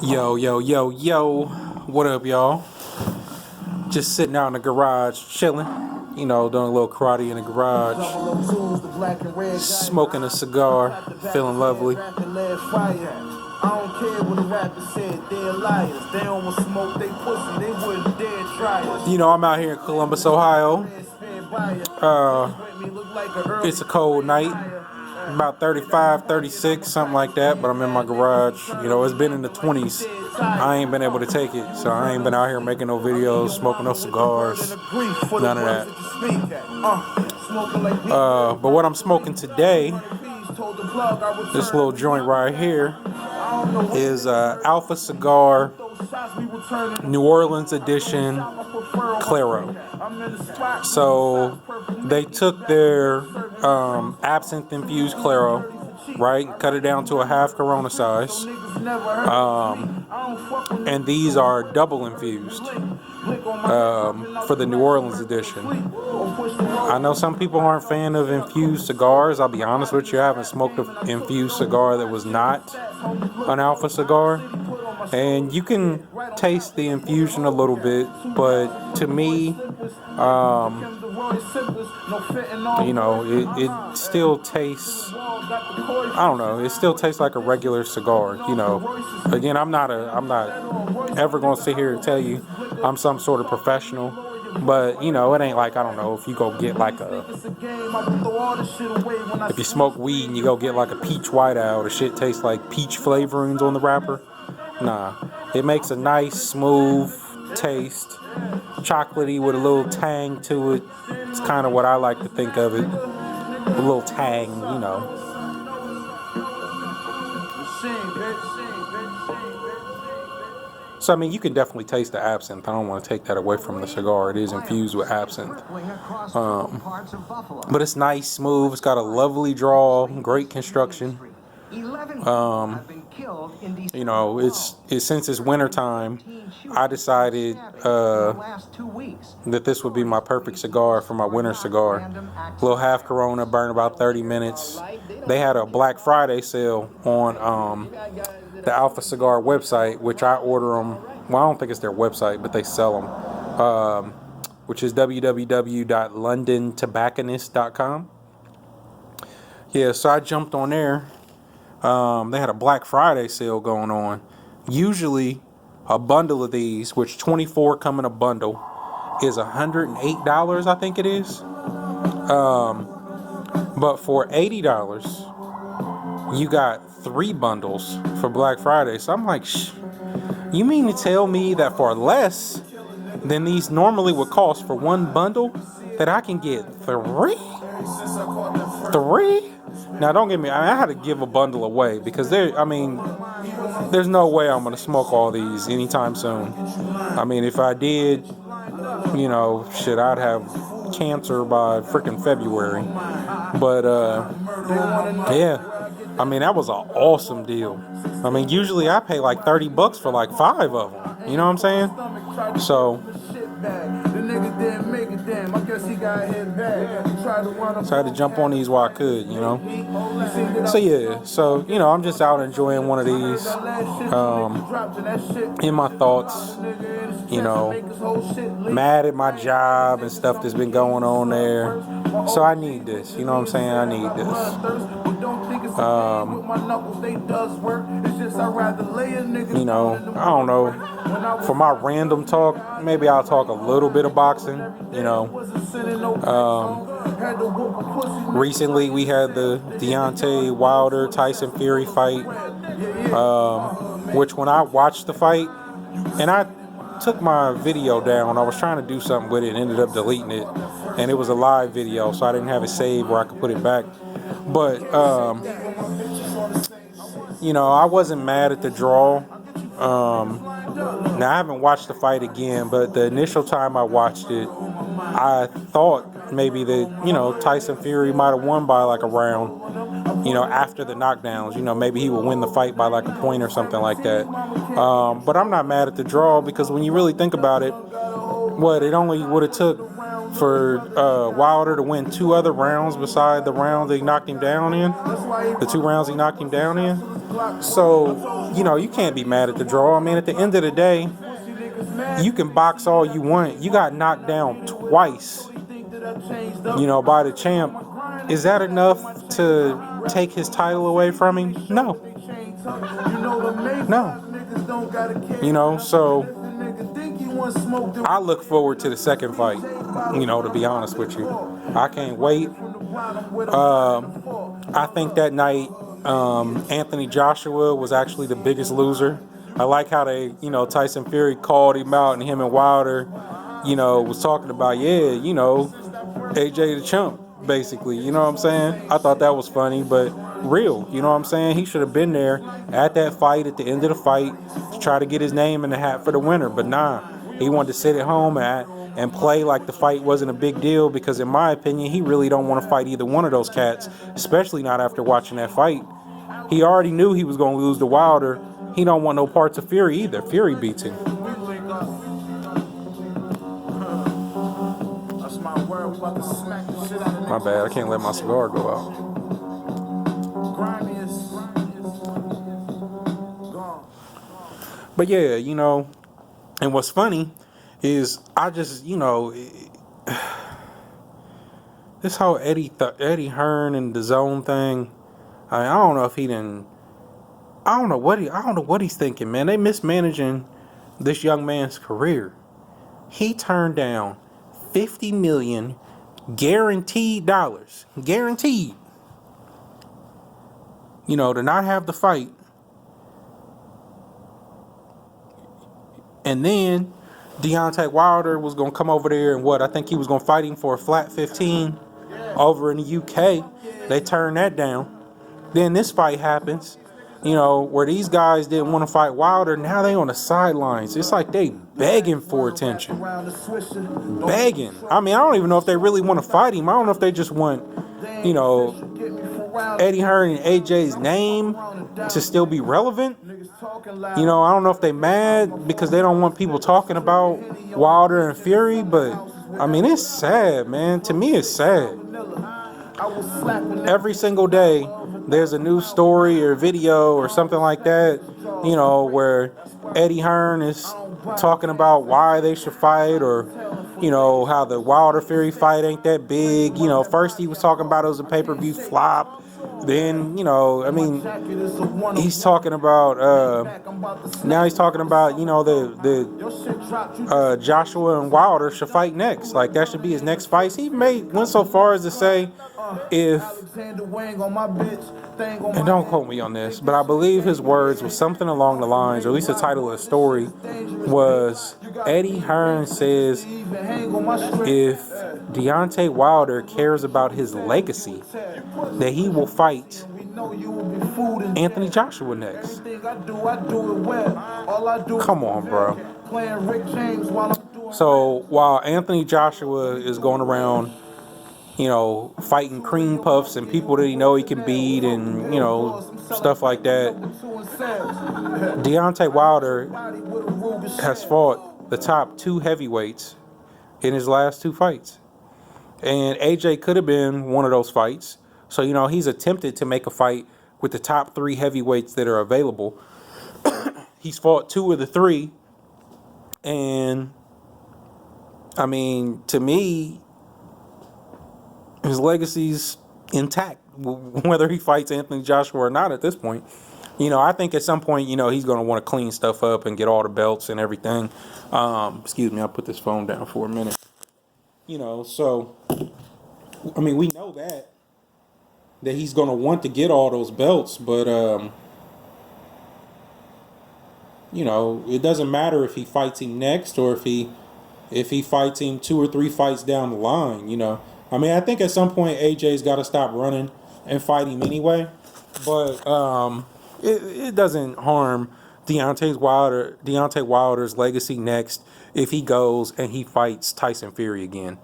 Yo, yo, yo, yo. What up, y'all? Just sitting out in the garage, chilling. You know, doing a little karate in the garage. Smoking a cigar, feeling lovely. I don't care what a rapper said, they're liars. They don't want smoke, they pussy, they wouldn't dare try us. You know, I'm out here in Columbus, Ohio. It's a cold night. About 35, 36, something like that, but I'm in my garage. You know, it's been in the 20s. I ain't been able to take it, so I ain't been out here making no videos, smoking no cigars, none of that. But what I'm smoking today, this little joint right here, is Alpha Cigar New Orleans edition Claro. So they took their absinthe infused Claro, right, cut it down to a half Corona size, and these are double infused for the New Orleans edition. I know some people aren't a fan of infused cigars. I'll be honest with you, I haven't smoked an infused cigar that was not an Alpha cigar. And you can taste the infusion a little bit, but to me, you know, it still tastes, I don't know, it still tastes like a regular cigar, you know. Again, I'm not ever going to sit here and tell you I'm some sort of professional, but, you know, it ain't like, I don't know, if you go get like if you smoke weed and you go get like a peach whiteout, the shit tastes like peach flavorings on the wrapper. Nah, it makes a nice, smooth taste, chocolatey with a little tang to it. It's kind of what I like to think of it, a little tang, you know. So, I mean, you can definitely taste the absinthe. I don't want to take that away from the cigar. It is infused with absinthe. But it's nice, smooth. It's got a lovely draw, great construction. You know, it's since it's winter time, I decided that this would be my perfect cigar for my winter cigar. A little half Corona, burn about 30 minutes. They had a Black Friday sale on the Alpha Cigar website, which I order them. Well, I don't think it's their website, but they sell them, which is www.londontobacconist.com. Yeah, so I jumped on there. They had a Black Friday sale going on. Usually, a bundle of these, which 24 come in a bundle, is $108, I think it is. But for $80, you got 3 bundles for Black Friday. So I'm like, you mean to tell me that for less than these normally would cost for one bundle, that I can get 3? 3? Now, don't get me, I had to give a bundle away because there's no way I'm going to smoke all these anytime soon. I mean, if I did, you know, shit, I'd have cancer by freaking February. But, yeah, I mean, that was an awesome deal. I mean, usually I pay like $30 for like 5 of them. You know what I'm saying? So I had to jump on these while I could, you know. So yeah, so you know, I'm just out enjoying one of these, in my thoughts, you know, mad at my job and stuff that's been going on there. So I need this, you know what I'm saying? I need this. You know, I don't know. For my random talk, maybe I'll talk a little bit of boxing, you know. Recently we had the Deontay Wilder Tyson Fury fight, which when I watched the fight, and I took my video down, I was trying to do something with it and ended up deleting it, and it was a live video, so I didn't have it saved where I could put it back. But you know, I wasn't mad at the draw. Now I haven't watched the fight again, but the initial time I watched it, I thought maybe that, you know, Tyson Fury might have won by like a round, you know, after the knockdowns. You know, maybe he would win the fight by like a point or something like that. But I'm not mad at the draw because when you really think about it, what it only would have took for Wilder to win 2 other rounds beside the rounds he knocked him down in, the 2 rounds he knocked him down in. So, you know, you can't be mad at the draw. I mean, at the end of the day, you can box all you want. You got knocked down twice, you know, by the champ. Is that enough to take his title away from him? No. No. You know, so I look forward to the second fight, you know, to be honest with you. I can't wait. I think that night, Anthony Joshua was actually the biggest loser. I like how they, you know, Tyson Fury called him out, and him and Wilder, you know, was talking about, yeah, you know, AJ the chump, basically. You know what I'm saying? I thought that was funny, but real. You know what I'm saying? He should have been there at that fight, at the end of the fight, to try to get his name in the hat for the winner. But nah, he wanted to sit at home and play like the fight wasn't a big deal, because in my opinion, he really don't want to fight either one of those cats, especially not after watching that fight. He already knew he was going to lose to Wilder. He don't want no parts of Fury either. Fury beats him. My bad, I can't let my cigar go out. But yeah, you know, and what's funny is I just, you know, this whole Eddie Hearn and the zone thing. I mean, I don't know if he didn't. I don't know what he's thinking, man. They mismanaging this young man's career. He turned down $50 million guaranteed dollars, guaranteed. You know, to not have the fight, and then Deontay Wilder was gonna come over there and what? I think he was gonna fight him for a flat 15 over in the UK. They turned that down. Then this fight happens, you know, where these guys didn't want to fight Wilder. Now they on the sidelines. It's like they begging for attention. Begging. I mean, I don't even know if they really want to fight him. I don't know if they just want, you know, Eddie Hearn and AJ's name to still be relevant. You know, I don't know if they mad because they don't want people talking about Wilder and Fury, but I mean, it's sad, man. To me, it's sad. Every single day, there's a new story or video or something like that, you know, where Eddie Hearn is talking about why they should fight, or, you know, how the Wilder Fury fight ain't that big. You know, first he was talking about it was a pay-per-view flop. Then, you know, I mean, he's talking about, now he's talking about, you know, the Joshua and Wilder should fight next. Like, that should be his next fight. He went so far as to say, if, and don't quote me on this, but I believe his words was something along the lines, or at least the title of the story was, Eddie Hearn says if Deontay Wilder cares about his legacy, that he will fight Anthony Joshua next. Come on, bro. So while Anthony Joshua is going around, you know, fighting cream puffs and people that he know he can beat and, you know, stuff like that, Deontay Wilder has fought the top 2 heavyweights in his last 2 fights. And AJ could have been one of those fights. So, you know, he's attempted to make a fight with the top 3 heavyweights that are available. He's fought 2 of the 3. And, I mean, to me, his legacy's intact, whether he fights Anthony Joshua or not at this point. You know, I think at some point, you know, he's going to want to clean stuff up and get all the belts and everything. Excuse me, I'll put this phone down for a minute. You know, so, I mean, we know that he's going to want to get all those belts, but, you know, it doesn't matter if he fights him next or if he fights him 2 or 3 fights down the line, you know. I mean, I think at some point AJ's got to stop running and fight him anyway, but it doesn't harm Deontay Wilder's legacy next if he goes and he fights Tyson Fury again.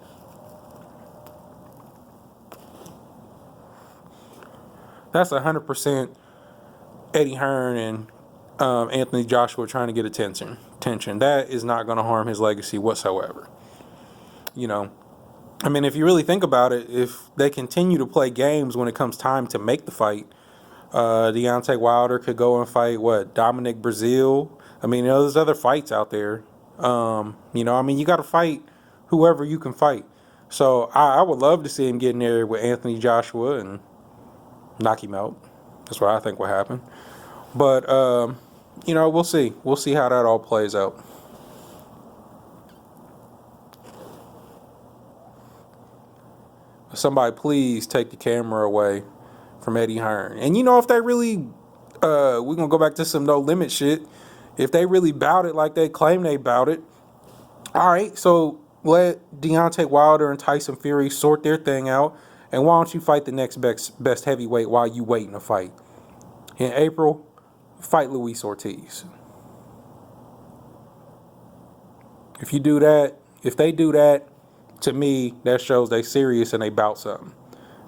That's 100% Eddie Hearn and Anthony Joshua trying to get attention. That is not going to harm his legacy whatsoever. You know, I mean, if you really think about it, if they continue to play games when it comes time to make the fight, Deontay Wilder could go and fight Dominic Brazil. I mean, there's other fights out there. You got to fight whoever you can fight. So I would love to see him get in there with Anthony Joshua and knock him out. That's what I think will happen. But we'll see. We'll see how that all plays out. Somebody please take the camera away from Eddie Hearn. And if they really, we're going to go back to some no limit shit. If they really bout it like they claim they bout it, all right, so let Deontay Wilder and Tyson Fury sort their thing out. And why don't you fight the next best heavyweight while you waiting to fight? In April, fight Luis Ortiz. If they do that, to me, that shows they serious and they bout something.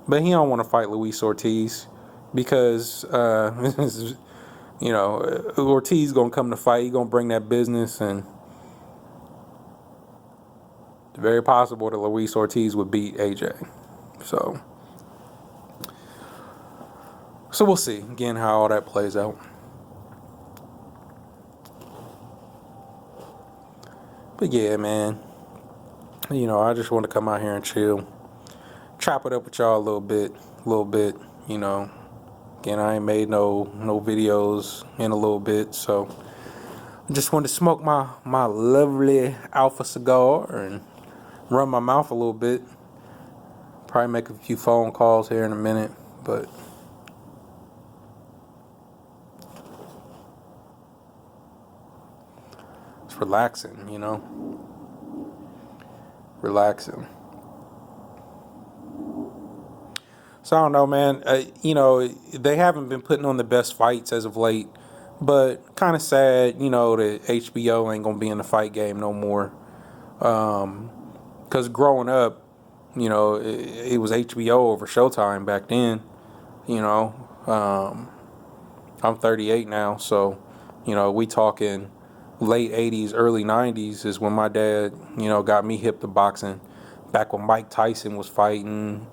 But he don't want to fight Luis Ortiz because, Ortiz going to come to fight. He going to bring that business, and it's very possible that Luis Ortiz would beat AJ. So we'll see, again, how all that plays out. But yeah, man. I just want to come out here and chill, chop it up with y'all a little bit. Again, I ain't made no videos in a little bit, so I just wanted to smoke my lovely Alpha cigar and run my mouth a little bit. Probably make a few phone calls here in a minute, but it's relaxing, relaxing. So I don't know, man. They haven't been putting on the best fights as of late, but kind of sad, that HBO ain't gonna be in the fight game no more. Because growing up, it was HBO over Showtime back then. I'm 38 now, so we talking late 80s, early 90s is when my dad, got me hip to boxing. Back when Mike Tyson was fighting,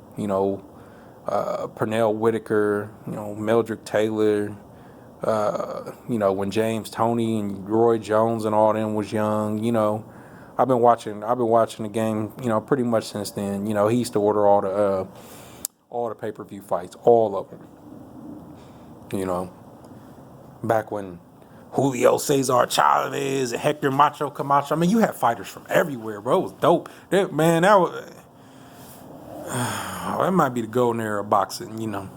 Pernell Whitaker, Meldrick Taylor, when James Toney and Roy Jones and all them was young. I've been watching the game, pretty much since then. He used to order all the pay-per-view fights, all of them. Back when Julio Cesar Chavez and Hector Macho Camacho. I mean, you had fighters from everywhere, bro. It was dope. That might be the golden era of boxing,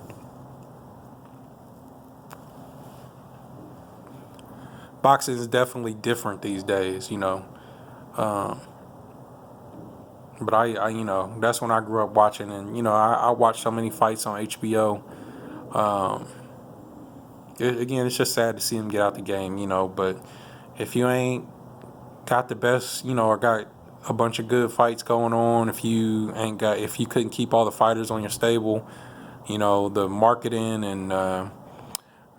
Boxing is definitely different these days, But that's when I grew up watching, and I watched so many fights on HBO. Again, it's just sad to see him get out the game, But if you ain't got the best, or got a bunch of good fights going on, if you couldn't keep all the fighters on your stable, the marketing and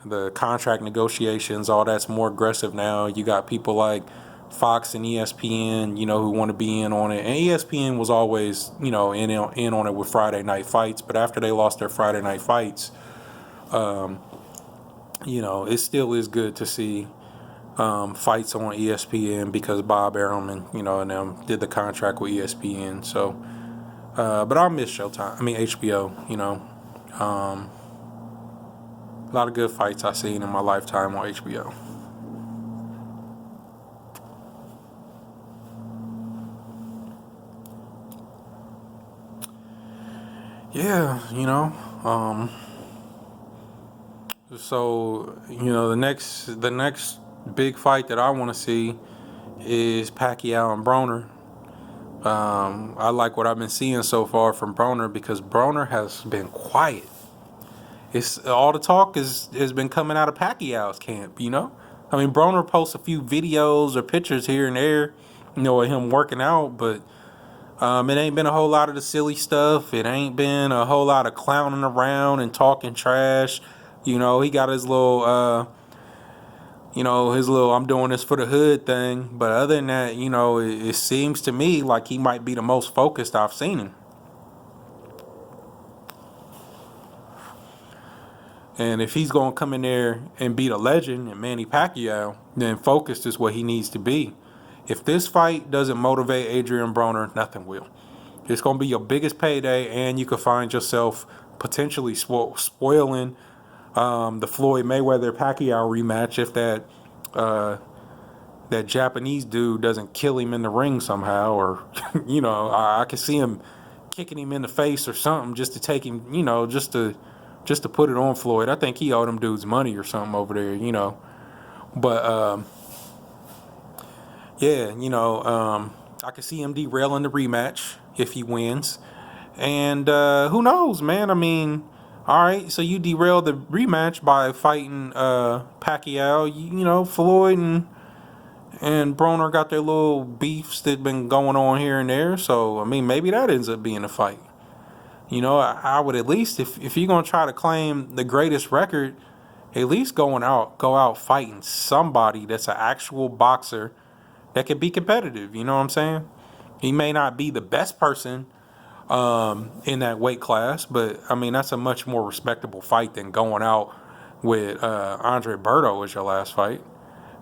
the contract negotiations, all that's more aggressive now. You got people like Fox and ESPN, who want to be in on it. And ESPN was always, in on it with Friday night fights. But after they lost their Friday night fights, it still is good to see fights on ESPN because Bob Arum and them did the contract with ESPN. So, but I'll miss HBO, a lot of good fights I've seen in my lifetime on HBO. Yeah, so, the next big fight that I want to see is Pacquiao and Broner. I like what I've been seeing so far from Broner because Broner has been quiet. It's all the talk has been coming out of Pacquiao's camp, I mean, Broner posts a few videos or pictures here and there, of him working out, but it ain't been a whole lot of the silly stuff. It ain't been a whole lot of clowning around and talking trash. He got his little, I'm doing this for the hood thing. But other than that, it seems to me like he might be the most focused I've seen him. And if he's going to come in there and beat a legend and Manny Pacquiao, then focused is what he needs to be. If this fight doesn't motivate Adrian Broner, nothing will. It's going to be your biggest payday, and you could find yourself potentially spoiling the Floyd Mayweather Pacquiao rematch if that Japanese dude doesn't kill him in the ring somehow, or I could see him kicking him in the face or something just to take him, just to put it on Floyd. I think he owed them dudes money or something over there, But yeah, I could see him derailing the rematch if he wins, and who knows, man? I mean, all right, so you derail the rematch by fighting Pacquiao. Floyd and Broner got their little beefs that been going on here and there. So I mean, maybe that ends up being a fight. I would at least, if you're gonna try to claim the greatest record, at least go out fighting somebody that's an actual boxer that could be competitive. You know what I'm saying? He may not be the best person in that weight class, but I mean that's a much more respectable fight than going out with Andre Berto as your last fight.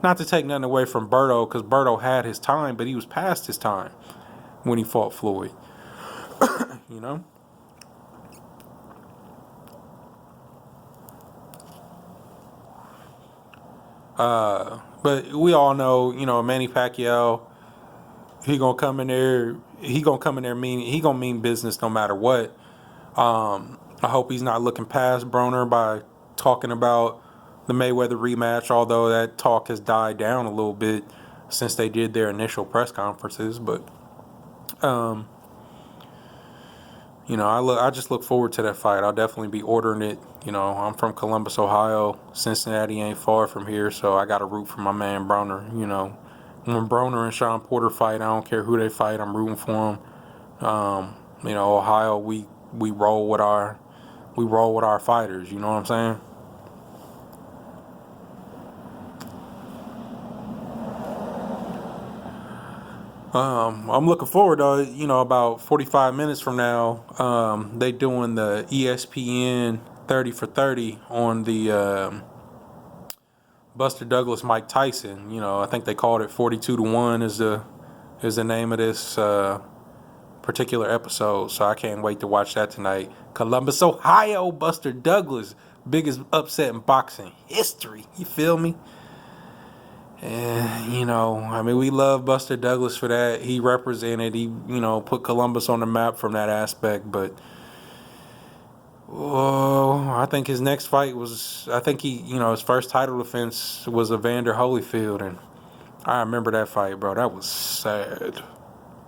Not to take nothing away from Berto, because Berto had his time, but he was past his time when he fought Floyd. you know. But we all know, Manny Pacquiao, he gonna come in there. He gonna come in there he gonna mean business no matter what. I hope he's not looking past Broner by talking about the Mayweather rematch, although that talk has died down a little bit since they did their initial press conferences. But I just look forward to that fight. I'll definitely be ordering it. I'm from Columbus, Ohio. Cincinnati ain't far from here, so I got to root for my man Broner. When Broner and Sean Porter fight, I don't care who they fight. I'm rooting for them. Ohio, we roll with our fighters. You know what I'm saying? I'm looking forward to, about 45 minutes from now, they doing the ESPN 30 for 30 on the Buster Douglas Mike Tyson. I think they called it 42-1 is the name of this particular episode. So I can't wait to watch that tonight. Columbus, Ohio, Buster Douglas, biggest upset in boxing history. You feel me? And, we love Buster Douglas for that. He represented, he put Columbus on the map from that aspect. But, I think his next fight was, his first title defense was Evander Holyfield. And I remember that fight, bro. That was sad.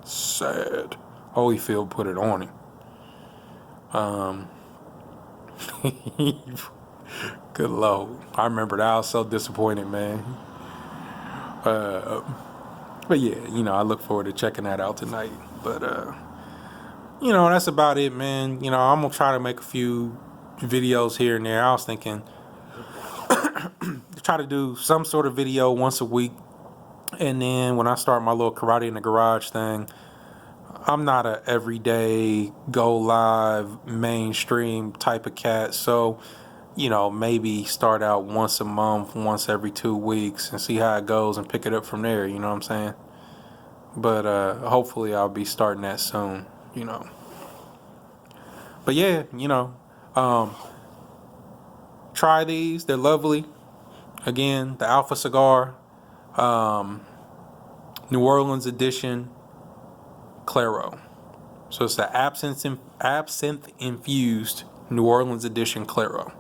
Sad. Holyfield put it on him. Good Lord. I remember that. I was so disappointed, man. But yeah, I look forward to checking that out tonight. But that's about it, man. I'm gonna try to make a few videos here and there. I was thinking try to do some sort of video once a week, and then when I start my little karate in the garage thing, I'm not a everyday go live mainstream type of cat, so maybe start out once a month, once every 2 weeks, and see how it goes and pick it up from there, you know what I'm saying? But hopefully I'll be starting that soon, But yeah, try these. They're lovely. Again, the Alpha Cigar, New Orleans edition, Claro. So it's the absinthe infused New Orleans edition Claro.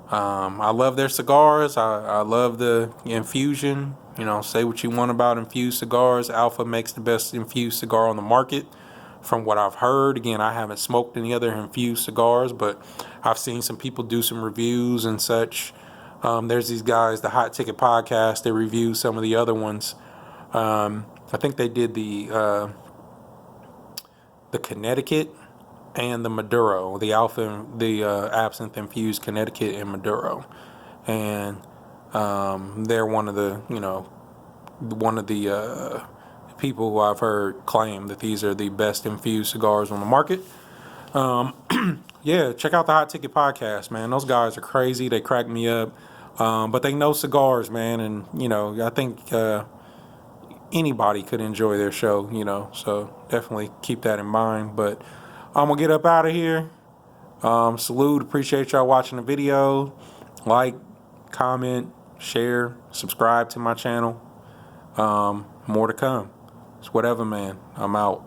I love their cigars. I love the infusion. Say what you want about infused cigars. Alpha makes the best infused cigar on the market, from what I've heard. Again, I haven't smoked any other infused cigars, but I've seen some people do some reviews and such. There's these guys, the Hot Ticket Podcast. They review some of the other ones. I think they did the Connecticut and the Maduro, the absinthe infused Connecticut and Maduro, and they're one of the people who I've heard claim that these are the best infused cigars on the market. Yeah, check out the Hot Ticket Podcast, man. Those guys are crazy. They crack me up. But they know cigars, man. And, you know, I think anybody could enjoy their show, you know. So definitely keep that in mind. But I'm going to get up out of here. Salute. Appreciate y'all watching the video. Like, comment, share, subscribe to my channel. More to come. It's whatever, man. I'm out.